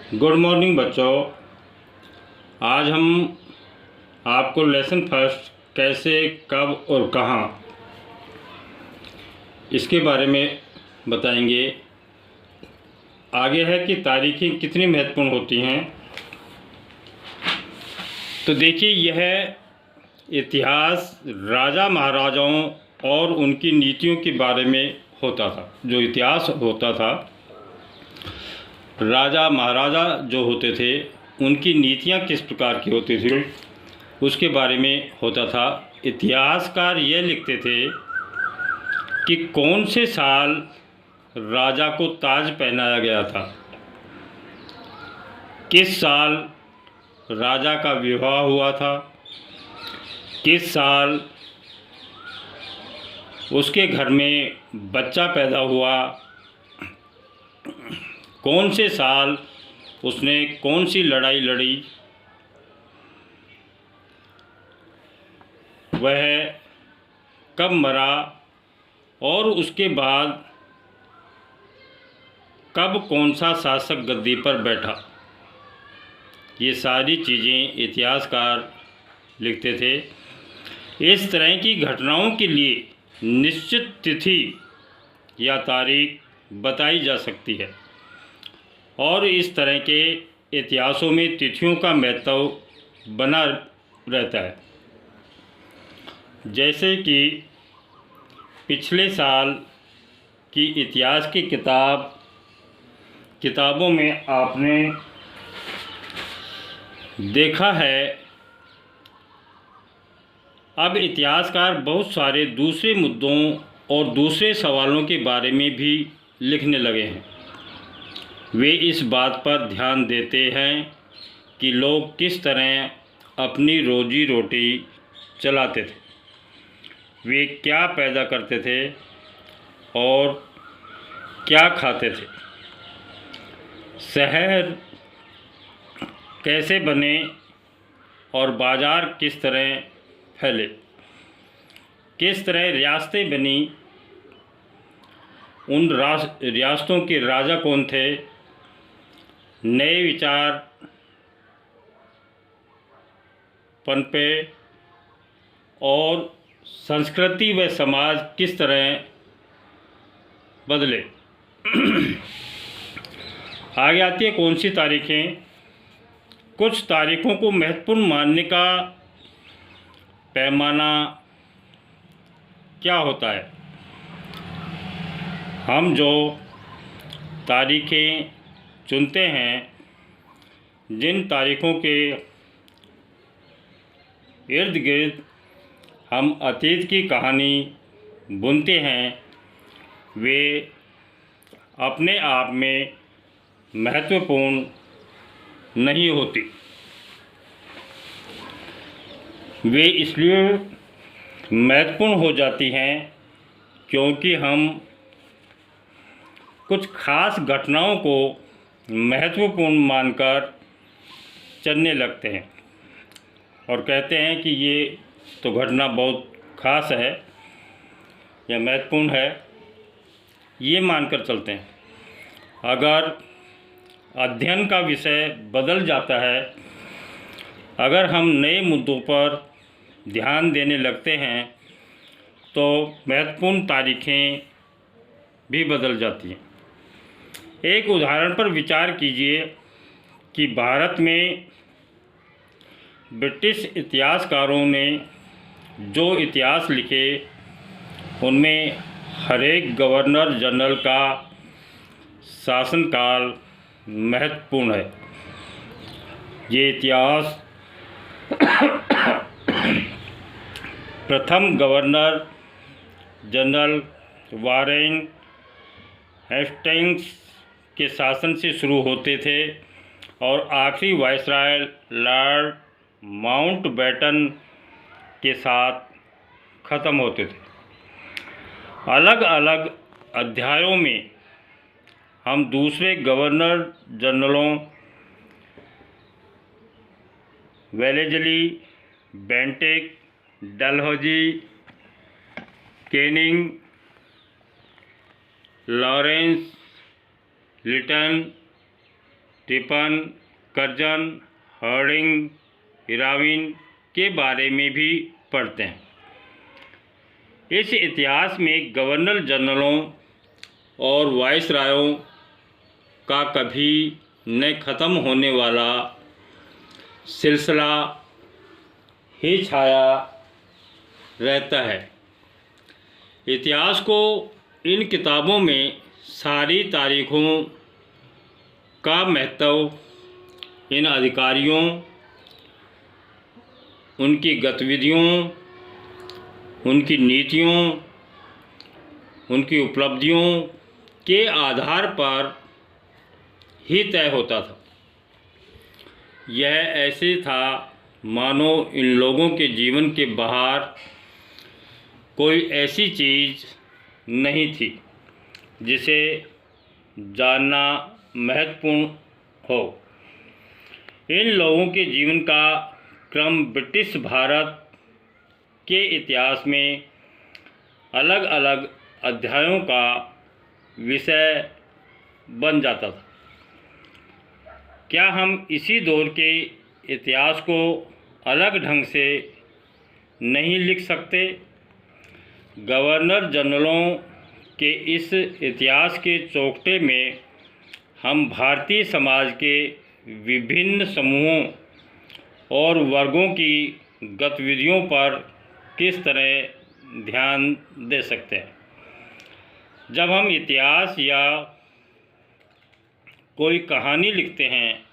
Good morning बच्चों। आज हम आपको लेसन फर्स्ट कैसे, कब और कहाँ इसके बारे में बताएंगे। आगे है कि तारीखें कितनी महत्वपूर्ण होती हैं। तो देखिए, यह इतिहास राजा महाराजाओं और उनकी नीतियों के बारे में होता था। जो इतिहास होता था, राजा महाराजा जो होते थे उनकी नीतियाँ किस प्रकार की होती थी उसके बारे में होता था। इतिहासकार यह लिखते थे कि कौन से साल राजा को ताज पहनाया गया था, किस साल राजा का विवाह हुआ था, किस साल उसके घर में बच्चा पैदा हुआ, कौन से साल उसने कौन सी लड़ाई लड़ी, वह कब मरा और उसके बाद कब कौन सा शासक गद्दी पर बैठा। ये सारी चीज़ें इतिहासकार लिखते थे। इस तरह की घटनाओं के लिए निश्चित तिथि या तारीख बताई जा सकती है और इस तरह के इतिहासों में तिथियों का महत्व बना रहता है। जैसे कि पिछले साल की इतिहास की किताबों में आपने देखा है। अब इतिहासकार बहुत सारे दूसरे मुद्दों और दूसरे सवालों के बारे में भी लिखने लगे हैं। वे इस बात पर ध्यान देते हैं कि लोग किस तरह अपनी रोजी रोटी चलाते थे, वे क्या पैदा करते थे और क्या खाते थे, शहर कैसे बने और बाज़ार किस तरह फैले, किस तरह रियासतें बनी, उन रियासतों के राजा कौन थे, नए विचार पनपे और संस्कृति व समाज किस तरह बदले। आगे आती है कौन सी तारीखें। कुछ तारीखों को महत्वपूर्ण मानने का पैमाना क्या होता है। हम जो तारीखें चुनते हैं, जिन तारीखों के इर्द गिर्द हम अतीत की कहानी बुनते हैं, वे अपने आप में महत्वपूर्ण नहीं होती। वे इसलिए महत्वपूर्ण हो जाती हैं क्योंकि हम कुछ खास घटनाओं को महत्वपूर्ण मानकर चलने लगते हैं और कहते हैं कि ये तो घटना बहुत खास है या महत्वपूर्ण है, ये मानकर चलते हैं। अगर अध्ययन का विषय बदल जाता है, अगर हम नए मुद्दों पर ध्यान देने लगते हैं, तो महत्वपूर्ण तारीखें भी बदल जाती हैं। एक उदाहरण पर विचार कीजिए कि भारत में ब्रिटिश इतिहासकारों ने जो इतिहास लिखे, उनमें हर एक गवर्नर जनरल का शासनकाल महत्वपूर्ण है। ये इतिहास प्रथम गवर्नर जनरल वारेन हेस्टिंग्स के शासन से शुरू होते थे और आखिरी वायसराय लॉर्ड माउंटबेटन के साथ ख़त्म होते थे। अलग अलग अध्यायों में हम दूसरे गवर्नर जनरलों Wellesley, Bentinck, Dalhousie, Canning, Lawrence, Lytton Ripon, Curzon, Hardinge, Irwin के बारे में भी पढ़ते हैं। इस इतिहास में गवर्नर जनरलों और वाइसरायों का कभी न ख़त्म होने वाला सिलसिला ही छाया रहता है। इतिहास को इन किताबों में सारी तारीखों का महत्व, इन अधिकारियों, उनकी गतिविधियों, उनकी नीतियों, उनकी उपलब्धियों के आधार पर ही तय होता था। यह ऐसे था मानो इन लोगों के जीवन के बाहर कोई ऐसी चीज़ नहीं थी जिसे जानना महत्वपूर्ण हो। इन लोगों के जीवन का क्रम ब्रिटिश भारत के इतिहास में अलग अलग अध्यायों का विषय बन जाता था। क्या हम इसी दौर के इतिहास को अलग ढंग से नहीं लिख सकते? गवर्नर जनरलों के इस इतिहास के चौखटे में हम भारतीय समाज के विभिन्न समूहों और वर्गों की गतिविधियों पर किस तरह ध्यान दे सकते हैं? जब हम इतिहास या कोई कहानी लिखते हैं,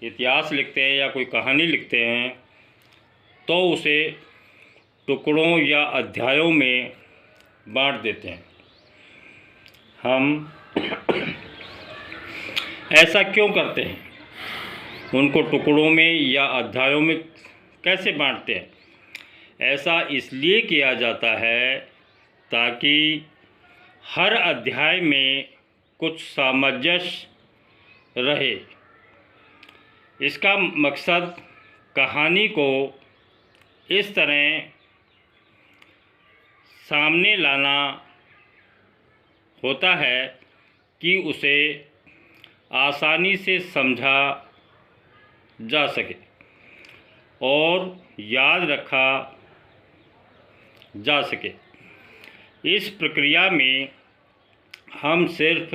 इतिहास लिखते हैं या कोई कहानी लिखते हैं, तो उसे टुकड़ों या अध्यायों में बांट देते हैं। हम ऐसा क्यों करते हैं? उनको टुकड़ों में या अध्यायों में कैसे बांटते हैं? ऐसा इसलिए किया जाता है ताकि हर अध्याय में कुछ सामंजस्य रहे। इसका मकसद कहानी को इस तरह सामने लाना होता है कि उसे आसानी से समझा जा सके और याद रखा जा सके। इस प्रक्रिया में हम सिर्फ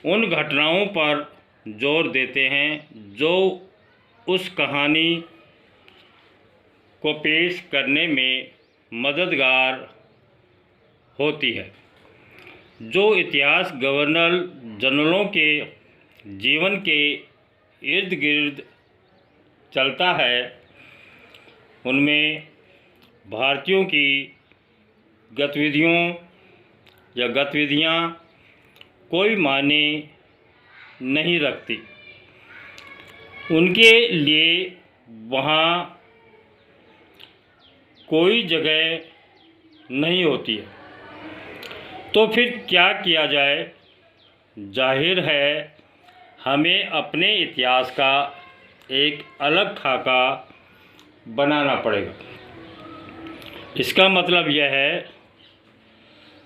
उन घटनाओं पर जोर देते हैं जो उस कहानी को पेश करने में मददगार होती है। जो इतिहास गवर्नर जनरलों के जीवन के इर्द गिर्द चलता है, उनमें भारतीयों की गतिविधियाँ कोई मायने नहीं रखती। उनके लिए वहाँ कोई जगह नहीं होती है। तो फिर क्या किया जाए? जाहिर है हमें अपने इतिहास का एक अलग खाका बनाना पड़ेगा। इसका मतलब यह है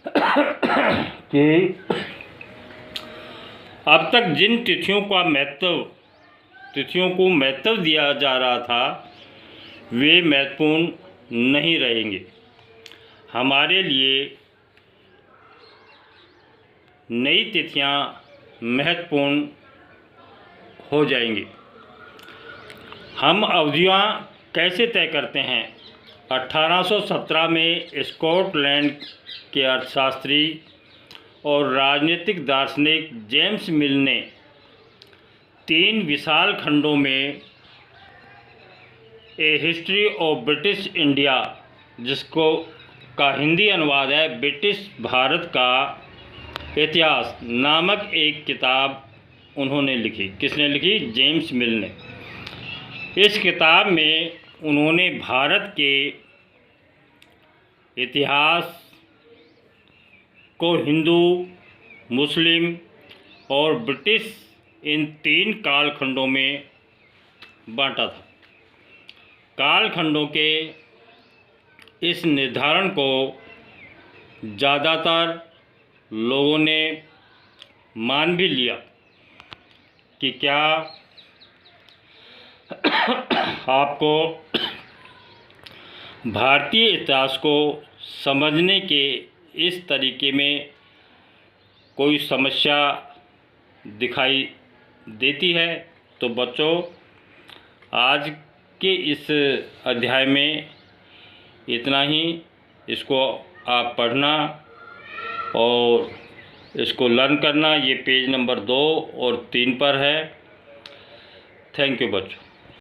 कि अब तक जिन तिथियों को महत्व दिया जा रहा था, वे महत्वपूर्ण नहीं रहेंगे। हमारे लिए नई तिथियां महत्वपूर्ण हो जाएंगी। हम अवधियां कैसे तय करते हैं? 1817 में स्कॉटलैंड के अर्थशास्त्री और राजनीतिक दार्शनिक जेम्स मिल ने 3 विशाल खंडों में ए हिस्ट्री ऑफ ब्रिटिश इंडिया, जिसको का हिंदी अनुवाद है ब्रिटिश भारत का इतिहास, नामक एक किताब उन्होंने लिखी। किसने लिखी? जेम्स मिल ने। इस किताब में उन्होंने भारत के इतिहास को हिंदू, मुस्लिम और ब्रिटिश इन 3 कालखंडों में बांटा था। कालखंडों के इस निर्धारण को ज़्यादातर लोगों ने मान भी लिया। कि क्या आपको भारतीय इतिहास को समझने के इस तरीके में कोई समस्या दिखाई देती है तो बच्चों आज के इस अध्याय में इतना ही। इसको आप पढ़ना और इसको लर्न करना। ये पेज नंबर 2 और 3 पर है। थैंक यू बच्चों।